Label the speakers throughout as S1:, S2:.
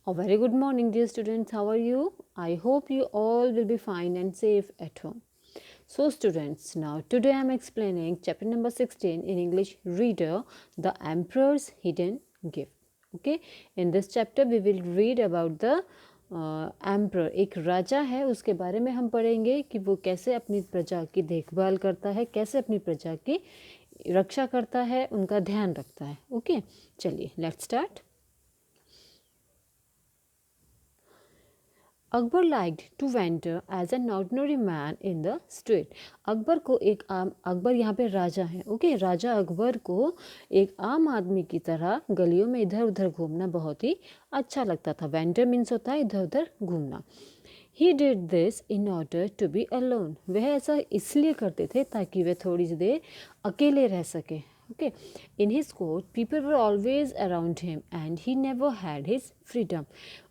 S1: A very good morning, dear students. How are you? I hope you all will be fine and safe at home. So, students, now today I am explaining chapter number 16 in English Reader, The Emperor's Hidden Gift. Okay, in this chapter we will read about the emperor एक राजा है, उसके बारे में हम पढ़ेंगे कि वो कैसे अपनी प्रजा की देखभाल करता है, कैसे अपनी प्रजा की रक्षा करता है, उनका ध्यान रखता है. ओके, चलिए let's start. Akbar liked to venture as an ordinary man in the street. Akbar को एक आम, अकबर यहाँ पे राजा है. ओके, राजा अकबर को एक आम आदमी की तरह गलियों में इधर उधर घूमना बहुत ही अच्छा लगता था. वेंटर मीन्स होता है इधर उधर घूमना. He did this in order to be alone. वह ऐसा इसलिए करते थे ताकि वह थोड़ी सी देर अकेले रह सके. Okay, in his court people were always around him and he never had his freedom.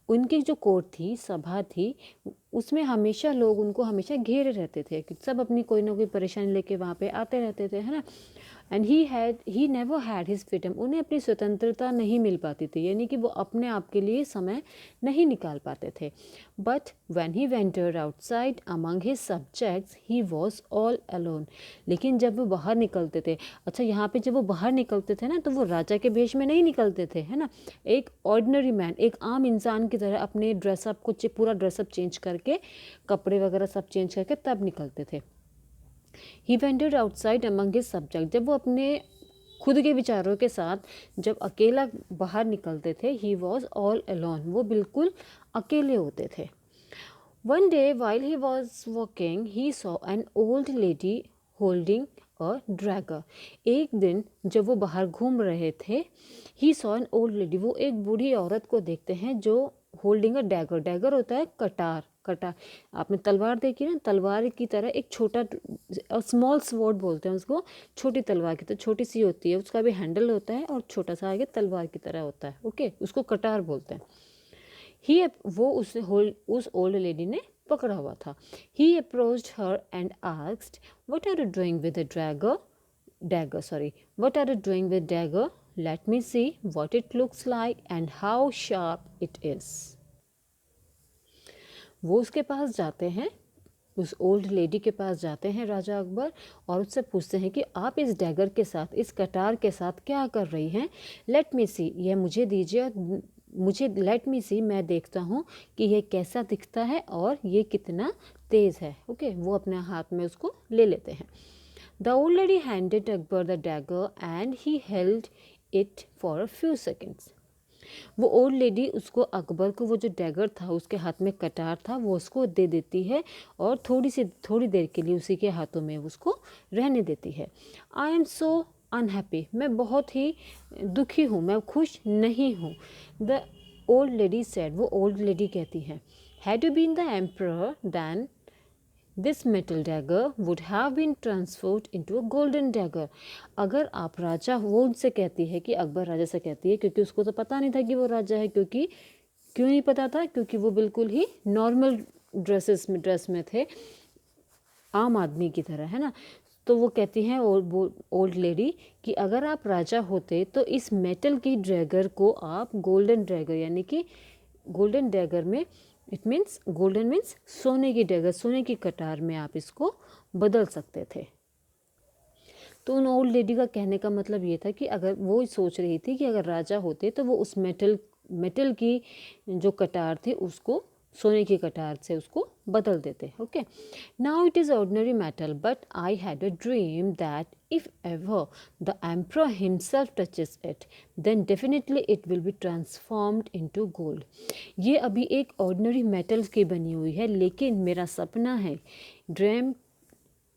S1: उनकी जो कोर्ट थी, सभा थी, उसमें हमेशा लोग उनको हमेशा घेरे रहते थे कि सब अपनी कोई ना कोई परेशानी लेके वहाँ पे आते रहते थे, है ना. And he never had his freedom. उन्हें अपनी स्वतंत्रता नहीं मिल पाती थी, यानी कि वो अपने आप के लिए समय नहीं निकाल पाते थे. But when he ventured outside among his subjects he was all alone. लेकिन जब वो बाहर निकलते थे, अच्छा यहाँ पे जब वो बाहर निकलते थे ना, तो वो राजा के भेष में नहीं निकलते थे, है ना. एक ऑर्डिनरी मैन, एक आम इंसान की तरह अपने ड्रेसअप को पूरा ड्रेसअप चेंज करके, कपड़े वगैरह सब चेंज करके तब निकलते थे. ही ventured outside among his subject. जब वो अपने खुद के विचारों के साथ जब अकेला बाहर निकलते थे, ही वॉज ऑल अलोन. वो बिल्कुल अकेले होते थे. One day while he was walking he saw an old lady holding a Drager. एक दिन जब वो बाहर घूम रहे थे, he saw an old lady, वो एक बूढ़ी औरत को देखते हैं जो होल्डिंग अ डैगर. डैगर होता है कटार. कटार आपने तलवार देखी ना, तलवार की तरह एक छोटा स्मॉल स्वॉर्ड बोलते हैं उसको, छोटी तलवार की तो छोटी सी होती है, उसका भी हैंडल होता है और छोटा सा आगे तलवार की तरह होता है. ओके, उसको कटार बोलते हैं. वो उस ओल्ड लेडी ने पकड़ा हुआ था. He approached her and asked, what are you doing with the what are you doing with dagger? Let me see what it looks like and how sharp it is. वो उसके पास जाते हैं, उस old lady के पास जाते हैं राजा अकबर, और उससे पूछते हैं कि आप इस डैगर के साथ, इस कटार के साथ क्या कर रही हैं? लेट मी सी, यह मुझे दीजिए और मुझे लेट मी सी, मैं देखता हूँ कि यह कैसा दिखता है और ये कितना तेज़ है. ओके, वो अपने हाथ में उसको ले लेते हैं. The old lady handed Akbar the dagger and he held it for a few seconds. वो ओल्ड लेडी उसको, अकबर को, वो जो डैगर था, उसके हाथ में कटार था, वो उसको दे देती है और थोड़ी देर के लिए उसी के हाथों में उसको रहने देती है. I am so unhappy. मैं बहुत ही दुखी हूँ, मैं खुश नहीं हूँ. द ओल्ड लेडी सेड, वो ओल्ड लेडी कहती है, had you been the emperor then this metal dagger would have been transformed into a golden dagger. अगर आप राजा, वो उनसे कहती है कि अकबर राजा से कहती है, क्योंकि उसको तो पता नहीं था कि वो राजा है, क्योंकि क्यों नहीं पता था, क्योंकि वो बिल्कुल ही नॉर्मल ड्रेस में थे, आम आदमी की तरह, है ना. तो वो कहती हैं ओल्ड लेडी कि अगर आप राजा होते तो इस मेटल की ड्रैगर को आप गोल्डन ड्रैगर, यानी कि गोल्डन डैगर में, इट मीन्स गोल्डन मीन्स सोने की डैगर, सोने की कटार में आप इसको बदल सकते थे. तो उन ओल्ड लेडी का कहने का मतलब ये था कि अगर वो सोच रही थी कि अगर राजा होते तो वो उस मेटल की जो कटार थी उसको सोने की कटार से उसको बदल देते. Okay, now it is ordinary metal but I had a dream that if ever the emperor himself touches it then definitely it will be transformed into gold. ये अभी एक ऑर्डिनरी मेटल की बनी हुई है, लेकिन मेरा सपना है, ड्रीम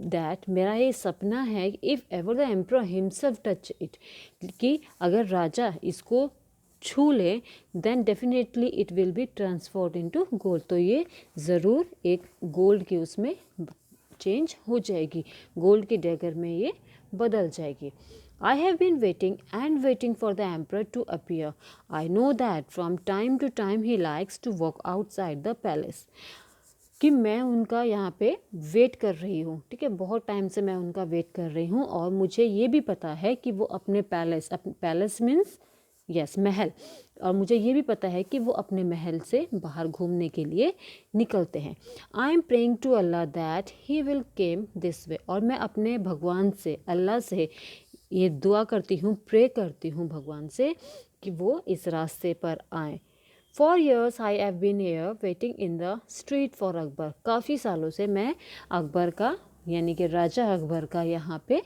S1: दैट, मेरा ये सपना है, if ever the emperor himself touch it, कि अगर राजा इसको छू ले, then definitely it will be transformed into gold. तो ये ज़रूर एक गोल्ड की उसमें चेंज हो जाएगी, गोल्ड की डैगर में ये बदल जाएगी. I have been waiting and waiting for the emperor to appear. I know that from time to time he likes to walk outside the palace. कि मैं उनका यहाँ पे वेट कर रही हूँ, ठीक है, बहुत टाइम से मैं उनका वेट कर रही हूँ, और मुझे ये भी पता है कि वो अपने पैलेस मीन्स यस महल, और मुझे ये भी पता है कि वो अपने महल से बाहर घूमने के लिए निकलते हैं। I am praying to Allah that he will came this way, और मैं अपने भगवान से, अल्लाह से ये दुआ करती हूँ, प्रे करती हूँ भगवान से कि वो इस रास्ते पर आएँ। For years I have been here waiting in the street for Akbar, काफ़ी सालों से मैं अकबर का यानी कि राजा अकबर का यहाँ पे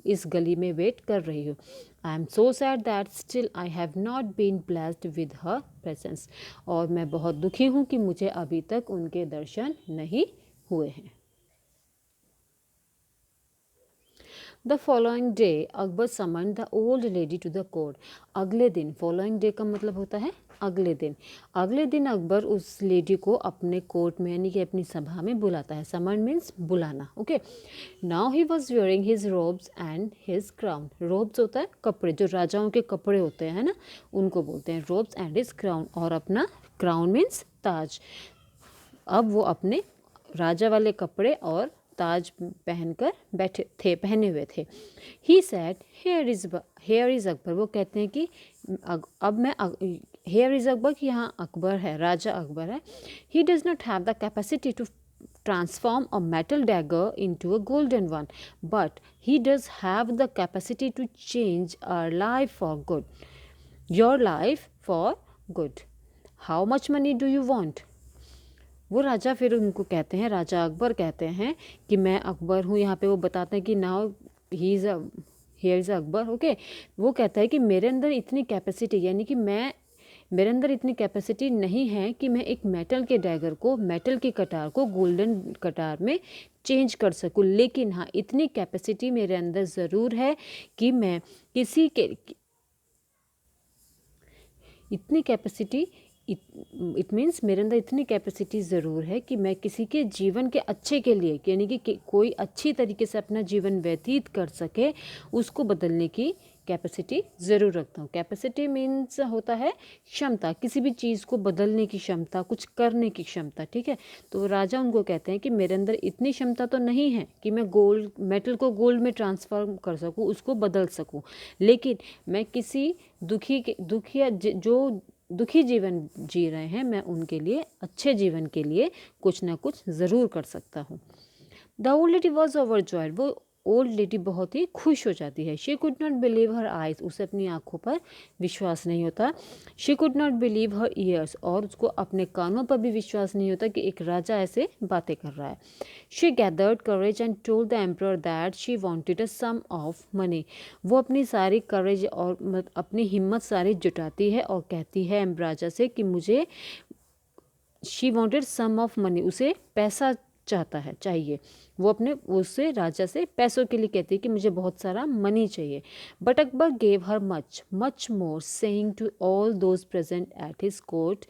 S1: इस गली में वेट कर रही हूँ। I am so sad that still I have not been blessed with her presence, और मैं बहुत दुखी हूँ कि मुझे अभी तक उनके दर्शन नहीं हुए हैं। The following day Akbar summon the old lady to the court, अगले दिन, फॉलोइंग डे का मतलब होता है अगले दिन। अगले दिन अकबर उस लेडी को अपने कोर्ट में यानी कि अपनी सभा में बुलाता है। समन मीन्स बुलाना, okay. Now he was wearing his ropes and his crown, ropes होता है कपड़े, जो राजाओं के कपड़े होते हैं ना, उनको बोलते हैं रोब्स, एंड हिज क्राउन, और अपना क्राउन मीन्स ताज। अब वो अपने राजा वाले कपड़े और ताज पहनकर पहने हुए थे। He said here is Akbar, वो कहते हैं कि अब मैं हेयर इज़ अकबर, कि यहाँ अकबर है, राजा अकबर है। He does not have the capacity to transform a metal dagger into a golden one, but he does have the capacity to change our life for good, your life for good. How much money do you want? वो राजा फिर उनको कहते हैं, राजा अकबर कहते हैं कि मैं अकबर हूँ, यहाँ पे वो बताते हैं कि now he is here is Akbar, okay. वो कहता है कि मेरे अंदर इतनी कैपेसिटी, यानी कि मेरे अंदर इतनी कैपेसिटी नहीं है कि मैं एक मेटल के डैगर को, मेटल की कटार को गोल्डन कटार में चेंज कर सकूं, लेकिन हाँ इतनी कैपेसिटी मेरे अंदर ज़रूर है कि मैं किसी के इतनी कैपेसिटी इट मीन्स मेरे अंदर इतनी कैपेसिटी ज़रूर है कि मैं किसी के जीवन के अच्छे के लिए, यानी कि कोई अच्छी तरीके से अपना जीवन व्यतीत कर सके, उसको बदलने की कैपेसिटी ज़रूर रखता हूँ। कैपेसिटी मीन्स होता है क्षमता, किसी भी चीज़ को बदलने की क्षमता, कुछ करने की क्षमता, ठीक है। तो राजा उनको कहते हैं कि मेरे अंदर इतनी क्षमता तो नहीं है कि मैं मेटल को गोल्ड में ट्रांसफॉर्म कर सकूँ, उसको बदल सकूँ, लेकिन मैं किसी जो दुखी जीवन जी रहे हैं, मैं उनके लिए, अच्छे जीवन के लिए कुछ ना कुछ ज़रूर कर सकता हूँ। The old lady was overjoyed, वो ओल्ड लेडी बहुत ही खुश हो जाती है। She could not believe her eyes, उसे अपनी आंखों पर विश्वास नहीं होता। She could not believe her years, और उसको अपने कानों पर भी विश्वास नहीं होता कि एक राजा ऐसे बातें कर रहा है। She gathered courage and told the emperor that she wanted a sum of money, वो अपनी सारी करेज और अपनी हिम्मत सारी जुटाती है और कहती है राजा से कि मुझे, she wanted sum of money, उसे पैसा चाहता है, चाहिए, वो अपने उससे राजा से पैसों के लिए कहती है कि मुझे बहुत सारा मनी चाहिए। But Akbar gave her much more, saying to all those present at his court,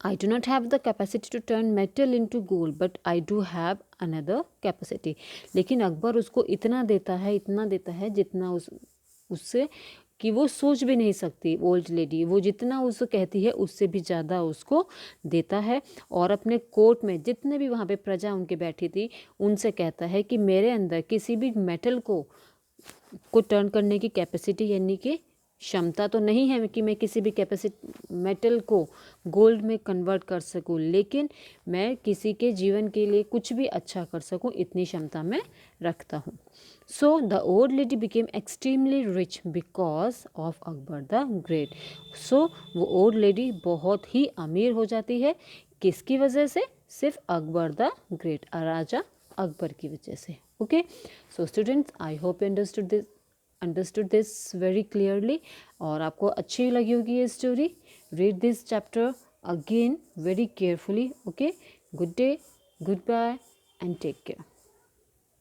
S1: I do not have the capacity to turn metal into gold, but I do have another capacity. लेकिन अकबर उसको इतना देता है जितना उससे कि वो सोच भी नहीं सकती। ओल्ड लेडी वो जितना उसको कहती है उससे भी ज़्यादा उसको देता है, और अपने कोर्ट में जितने भी वहाँ पे प्रजा उनके बैठी थी उनसे कहता है कि मेरे अंदर किसी भी मेटल को टर्न करने की कैपेसिटी यानी कि क्षमता तो नहीं है कि मैं किसी भी मेटल को गोल्ड में कन्वर्ट कर सकूं, लेकिन मैं किसी के जीवन के लिए कुछ भी अच्छा कर सकूं, इतनी क्षमता मैं रखता हूं। So the old lady became extremely rich because of Akbar the great. So वो ओल्ड लेडी बहुत ही अमीर हो जाती है, किसकी वजह से? सिर्फ अकबर द ग्रेट, राजा अकबर की वजह से। Okay, so students, I hope you understood this very clearly, और आपको अच्छी लगी होगी ये story. Read this chapter again very carefully. Okay, good day, goodbye and take care.